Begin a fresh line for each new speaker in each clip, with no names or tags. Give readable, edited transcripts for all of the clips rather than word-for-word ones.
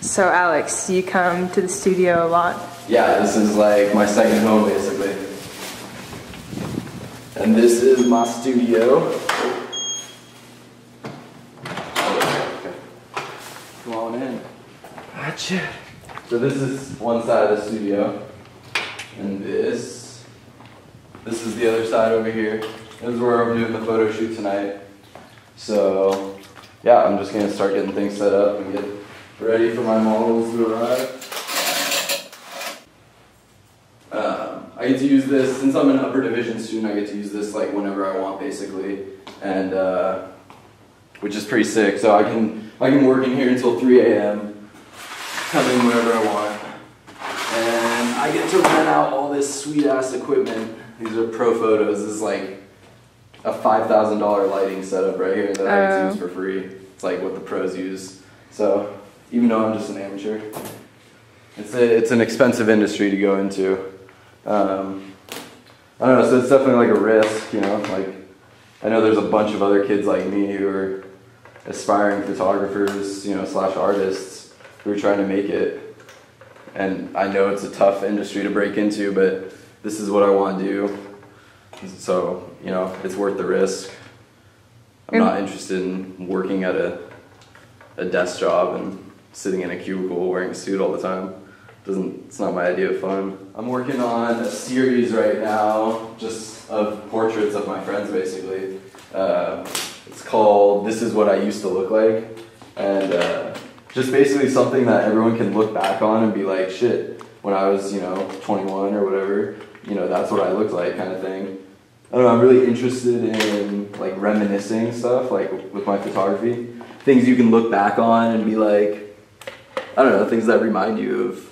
So Alex, you come to the studio a lot?
Yeah, this is like my second home basically. And this is my studio. Okay. Come on in. Gotcha. So this is one side of the studio. And this is the other side over here. This is where I'm doing the photo shoot tonight. So yeah, I'm just gonna start getting things set up and get ready for my models to arrive. I get to use this, since I'm an upper division student, I get to use this like whenever I want basically, and which is pretty sick. So I can work in here until 3 a.m., come in whenever I want, and I get to rent out all this sweet ass equipment. These are pro photos. This is like a $5,000 lighting setup right here that I get to use for free. It's like what the pros use. So even though I'm just an amateur, it's an expensive industry to go into. I don't know, so it's definitely like a risk, you know, like I know there's a bunch of other kids like me who are aspiring photographers, you know, / artists who are trying to make it, and I know it's a tough industry to break into, but this is what I want to do, so, you know, it's worth the risk. I'm not interested in working at a desk job and sitting in a cubicle wearing a suit all the time. It's not my idea of fun. I'm working on a series right now, just of portraits of my friends basically. It's called This Is What I Used to Look Like, and just basically something that everyone can look back on and be like, shit, when I was, you know, 21 or whatever, you know, that's what I looked like, kind of thing. I don't know, I'm really interested in like reminiscing stuff, like with my photography. Things you can look back on and be like, I don't know, things that remind you of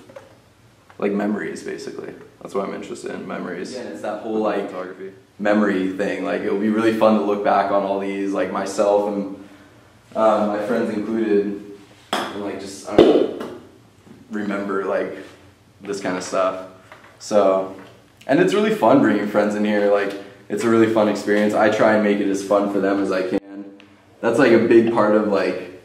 like memories, basically. That's what I'm interested in, memories. Yeah, it's that whole like photography memory thing. Like it'll be really fun to look back on all these, like myself and my friends included, and like just, I don't know, remember like this kind of stuff. So, and it's really fun bringing friends in here. Like it's a really fun experience. I try and make it as fun for them as I can. That's like a big part of like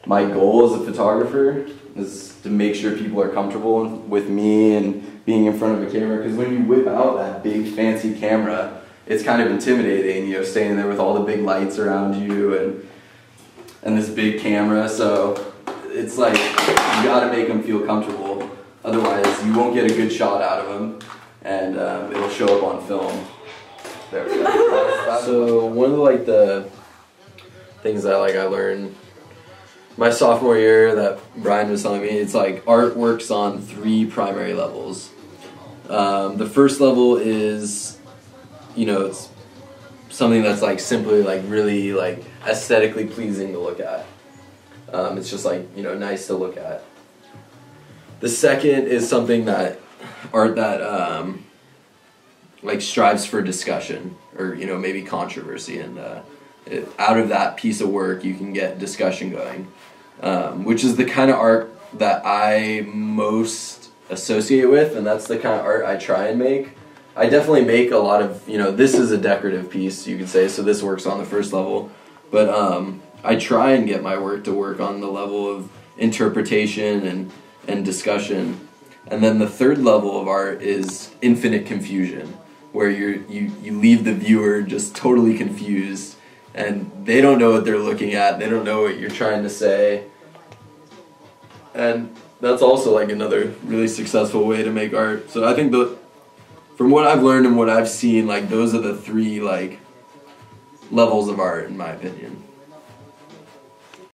my goal as a photographer, is to make sure people are comfortable with me and being in front of a camera, because when you whip out that big fancy camera, it's kind of intimidating, you know, standing there with all the big lights around you and this big camera. So it's like you gotta make them feel comfortable, otherwise you won't get a good shot out of them, and it'll show up on film. There we go. So one of the things that I learned my sophomore year that Brian was telling me, it's like art works on 3 primary levels. The first level is, you know, it's something that's like simply like really like aesthetically pleasing to look at. It's just like, you know, nice to look at. The second is something that art that like strives for discussion, or, you know, maybe controversy, and out of that piece of work you can get discussion going, which is the kind of art that I most associate with, and that's the kind of art I try and make. I definitely make a lot of, you know, this is a decorative piece, you could say, so this works on the first level, but I try and get my work to work on the level of interpretation and discussion. And then the third level of art is infinite confusion, where you leave the viewer just totally confused, and they don't know what they're looking at, they don't know what you're trying to say. And that's also like another really successful way to make art. So I think from what I've learned and what I've seen, like those are the 3 like levels of art in my opinion.